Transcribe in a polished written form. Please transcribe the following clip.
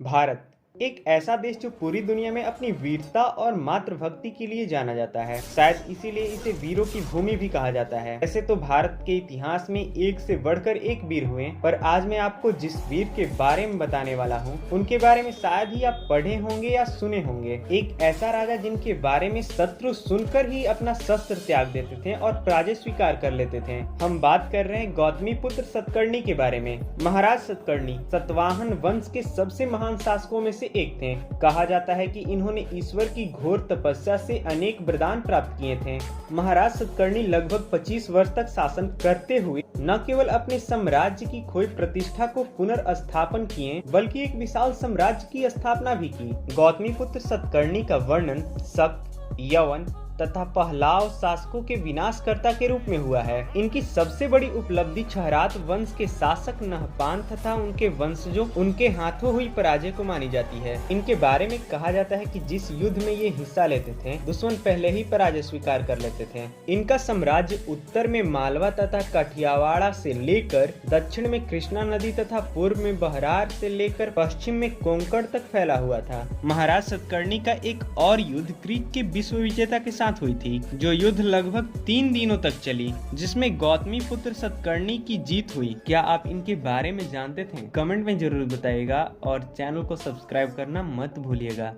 भारत एक ऐसा देश जो पूरी दुनिया में अपनी वीरता और मातृभक्ति के लिए जाना जाता है। शायद इसीलिए इसे वीरों की भूमि भी कहा जाता है। ऐसे तो भारत के इतिहास में एक से बढ़कर एक वीर हुए, पर आज मैं आपको जिस वीर के बारे में बताने वाला हूँ उनके बारे में शायद ही आप पढ़े होंगे या सुने होंगे। एक ऐसा राजा जिनके बारे में शत्रु सुनकर ही अपना शस्त्र त्याग देते थे और पराजय स्वीकार कर लेते थे। हम बात कर रहे हैं गौतमीपुत्र सतकर्णी के बारे में। महाराज सतकर्णी सातवाहन वंश के सबसे महान शासकों में से एक थे। कहा जाता है कि इन्होंने ईश्वर की घोर तपस्या से अनेक वरदान प्राप्त किए थे। महाराज सतकर्णी लगभग 25 वर्ष तक शासन करते हुए न केवल अपने साम्राज्य की खोई प्रतिष्ठा को पुनर्स्थापन किए, बल्कि एक विशाल साम्राज्य की स्थापना भी की। गौतमीपुत्र सतकर्णी का वर्णन शक, यवन तथा पहलाव शासकों के विनाशकर्ता के रूप में हुआ है। इनकी सबसे बड़ी उपलब्धि क्षहरात वंश के शासक नहपान तथा उनके वंशजों उनके हाथों हुई पराजय को मानी जाती है। इनके बारे में कहा जाता है कि जिस युद्ध में ये हिस्सा लेते थे दुश्मन पहले ही पराजय स्वीकार कर लेते थे। इनका साम्राज्य उत्तर में मालवा तथा काठियावाड़ से लेकर दक्षिण में कृष्णा नदी तथा पूर्व में बहरार से लेकर पश्चिम में कोंकण तक फैला हुआ था। महाराज सतकर्णी का एक और युद्ध ग्रीक के विश्व विजेता के साथ हुई थी, जो युद्ध लगभग 3 दिनों तक चली, जिसमें गौतमीपुत्र सतकर्णी की जीत हुई। क्या आप इनके बारे में जानते थे? कमेंट में जरूर बताइएगा और चैनल को सब्सक्राइब करना मत भूलिएगा।